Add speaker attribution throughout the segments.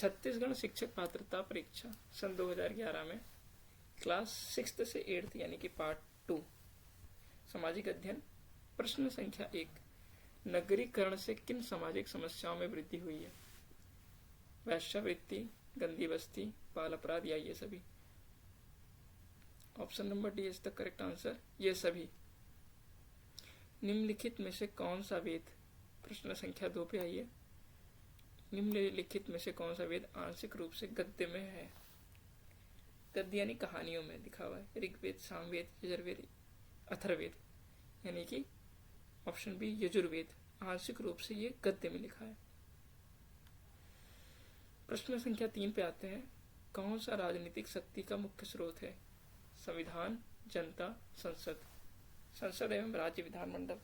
Speaker 1: छत्तीसगढ़ शिक्षक पात्रता परीक्षा सन 2011 में क्लास 6 से 8 यानी कि पार्ट 2 सामाजिक अध्ययन। प्रश्न संख्या 1, नगरीकरण से किन सामाजिक समस्याओं में वृद्धि हुई है? वैश्यावृत्ति, गंदी बस्ती, बाल अपराध या ये सभी? Option number D is the correct answer, ये सभी। निम्नलिखित में से कौन सा वेद, प्रश्न संख्या 2 पे आइए, निम्नलिखित में से कौन सा वेद आंशिक रूप से गद्य में है? गद्य यानी कहानियों में लिखा हुआ है। ऋग्वेद, सामवेद, यजुर्वेद, अथर्ववेद, यानी कि ऑप्शन बी यजुर्वेद, आंशिक रूप से ये गद्य में लिखा है। प्रश्न संख्या 3 पे आते हैं। कौन सा राजनीतिक शक्ति का मुख्य स्रोत है? संविधान, जनता, संसद? संसद एवं राज्य विधानमंडल।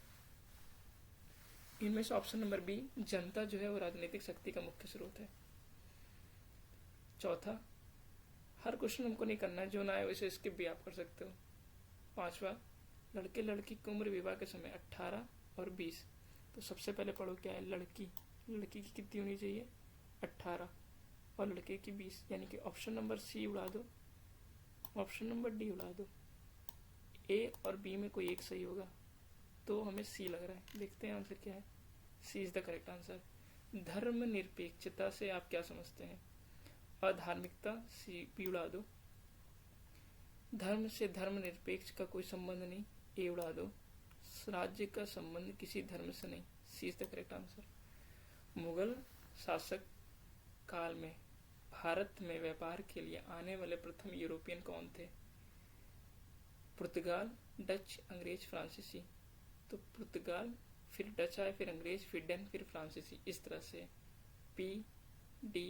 Speaker 1: इनमें से ऑप्शन नंबर बी जनता जो है वो राजनीतिक शक्ति का मुख्य स्रोत है। चौथा, हर क्वेश्चन हमको नहीं करना है, जो ना आए वैसे स्किप भी आप कर सकते हो। पांचवा, लड़के लड़की की उम्र विवाह के समय 18 और 20। तो सबसे पहले पढ़ो क्या है? लड़की की कितनी होनी चाहिए? 18 और लड़के की 20, यानी कि ऑप्शन नंबर सी उड़ा दो, ऑप्शन नंबर डी उड़ा दो। ए और बी में कोई एक सही होगा, तो हमें सी लग रहा है। देखते हैं आंसर क्या है। सी इज द करेक्ट आंसर। धर्म निरपेक्षता से आप क्या समझते हैं? अधार्मिकता, सी बी उड़ा दो। धर्म से धर्म निरपेक्ष का कोई संबंध नहीं, ए उड़ा दो। राज्य का संबंध किसी धर्म से नहीं, C is the correct answer. Mughal शासक काल में भारत में व्यापार के लिए आने वाले प्रथम यूरोपियन कौन थे? पुर्तगाल, डच, अंग्रेज, फ्रांसीसी? तो पुर्तगाल, फिर डच आए, फिर अंग्रेज, फिर डेन, फिर फ्रांसीसी। इस तरह से P D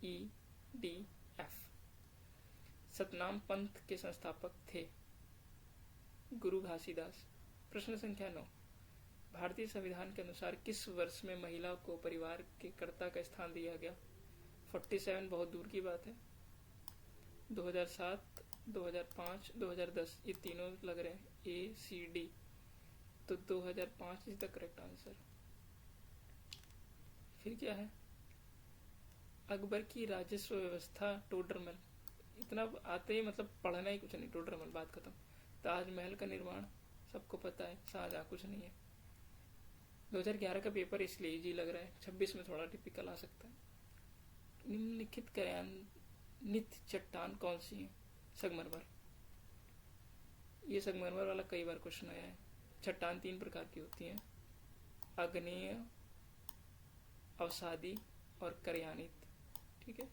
Speaker 1: E D F. Satnam पंथ के संस्थापक थे गुरु घासीदास। प्रश्न संख्या 9, भारतीय संविधान के अनुसार किस वर्ष में महिला को परिवार के कर्ता का स्थान दिया गया? 47 बहुत दूर की बात है। 2007, 2005, 2010, ये तीनों लग रहे हैं ए सी डी, तो 2005 इज द करेक्ट आंसर। फिर क्या है? अकबर की राजस्व व्यवस्था, टोडरमल। इतना आते ही मतलब पढ़ना ही कुछ नहीं, टोडरमल, बात खत्म। ताजमहल का निर्माण सबको पता है, शाहजहां, कुछ नहीं है। 2011 का पेपर इसलिए इजी लग रहा है, 26 में थोड़ा टिपिकल आ सकता है। निम्नलिखित कार्यान्वित चट्टान कौन सी है? संगमरमर। ये संगमरमर वाला कई बार क्वेश्चन आया है। चट्टान 3 प्रकार की होती हैं, आग्नेय, अवसादी और कार्यान्वित। ठीक है,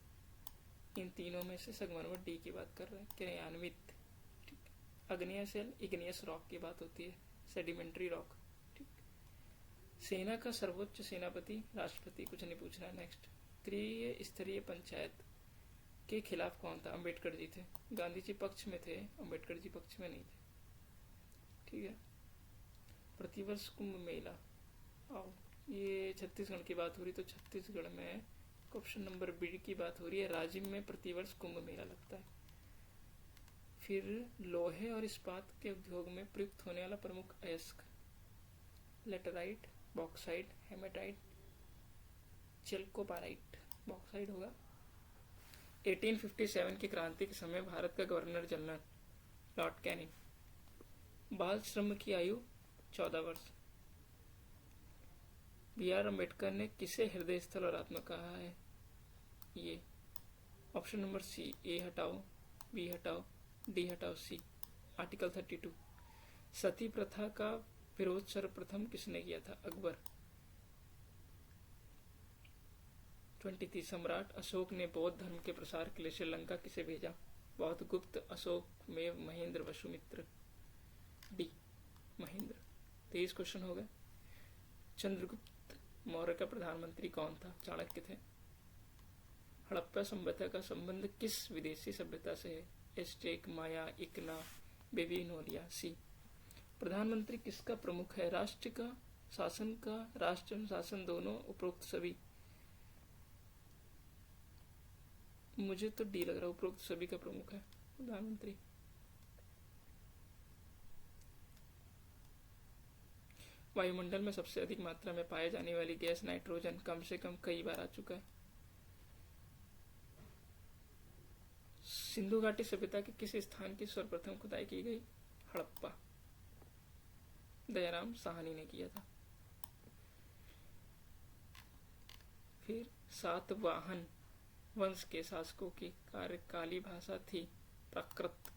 Speaker 1: इन तीनों में से संगमरमर डी की बात कर रहे हैं, कार्यान्वित। आग्नेय से इग्नियस रॉक की बात होती है, सेडिमेंट्री रॉक। ठीक, सेना का सर्वोच्च सेनापति, राष्ट्रपति, कुछ नहीं पूछना है। नेक्स्ट, त्रिस्तरीय पंचायत के खिलाफ कौन था? अंबेडकर जी थे। गांधी जी पक्ष में थे, अंबेडकर जी पक्ष में नहीं थे। ठीक है, प्रतिवर्ष कुंभ मेला। आओ, ये छत्तीसगढ़ की बात हो रही, तो छत्तीसगढ़ में ऑप्शन नंबर बी की बात हो रही है। राजिम में प्रतिवर्ष कुंभ मेला लगता है। फिर लोहे और इस्पात के उद्योग में प्रयुक्त होने वाला प्रमुख अयस्क? लेटराइट, बॉक्साइट, हेमेटाइट, चेल्कोबाराइट। बॉक्साइट होगा। 1857 की क्रांति के समय भारत का गवर्नर जनरल लॉर्ड कैनिंग। बाल श्रम की आयु 14 वर्ष। बी आर अम्बेडकर ने किसे हृदय स्थल और आत्मा कहा है? ये ऑप्शन नंबर सी, ए हटाओ, बी हटाओ, डी हटाओ, सी। आर्टिकल 32। सती प्रथा का विरोध सर्वप्रथम किसने किया था? अकबर। 23। सम्राट अशोक ने बौद्ध धर्म के प्रसार के लिए श्रीलंका किसे भेजा? बौद्ध गुप्त, अशोक, मेव, महेंद्र, वसुमित्र? डी महेंद्र। 23 क्वेश्चन हो गए। चंद्रगुप्त मौर्य का प्रधानमंत्री कौन था? चाणक्य थे। हड़प्पा सभ्यता का संबंध किस विदेशी सभ्यता से है? एस्टेक, माया, इकना, बेबीलोनिया? सी। प्रधानमंत्री किसका प्रमुख है? राष्ट्र का, शासन का, राष्ट्र शासन दोनों, उपरोक्त सभी? मुझे तो डी लग रहा है, उपरोक्त सभी का प्रमुख है प्रधानमंत्री। वायुमंडल में सबसे अधिक मात्रा में पाए जाने वाली गैस नाइट्रोजन कम से कम कई बार आ चुका है? सिंधु घाटी सभ्यता के किस स्थान की सर्वप्रथम खुदाई की गई? हड़प्पा। दयाराम साहनी ने किया था। फिर सातवाहन वंश के शासकों की कार्यकाली भाषा थी प्राकृत।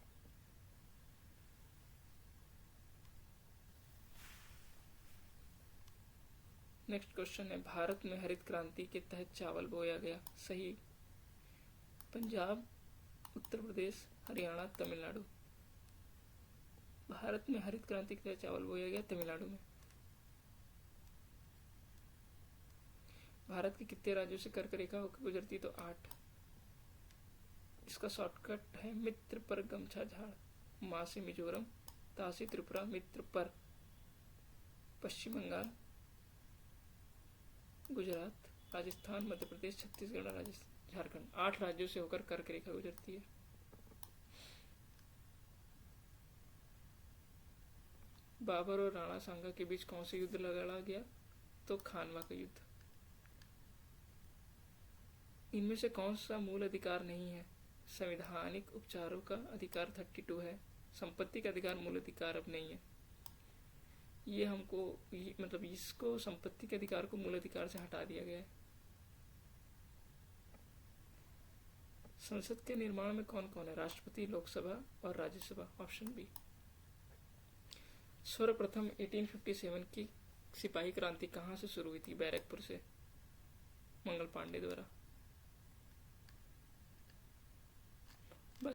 Speaker 1: नेक्स्ट क्वेश्चन है, भारत में हरित क्रांति के तहत चावल बोया गया। सही। पंजाब, उत्तर प्रदेश, हरियाणा, तमिलनाडु। भारत में हरित क्रांति के तहत चावल बोया गया तमिलनाडु में। भारत के कितने राज्यों से कर्क रेखा होकर गुजरती? तो 8। इसका शॉर्टकट है मित्र पर गमछा झाड़। माँ से मिजोरम, ता से त्रिपुरा, मित्र पर पश्चिम बंगाल, गुजरात, राजस्थान, मध्य प्रदेश, छत्तीसगढ़, झारखंड। 8 राज्यों से होकर कर्क रेखा गुजरती है। बाबर और राणा सांगा के बीच कौन सा युद्ध लड़ा गया? तो खानवा का युद्ध। इनमें से कौन सा मूल अधिकार नहीं है? संवैधानिक उपचारों का अधिकार 32 है। संपत्ति का अधिकार मूल अधिकार अब नहीं है। ये हमको मतलब इसको संपत्ति के अधिकार को मूल अधिकार से हटा दिया गया है। संसद के निर्माण में कौन कौन है? राष्ट्रपति, लोकसभा और राज्यसभा। Option B. सर्वप्रथम 1857 की सिपाही क्रांति कहाँ से शुरू हुई थी? बैरकपुर से, मंगल पांडे द्वारा।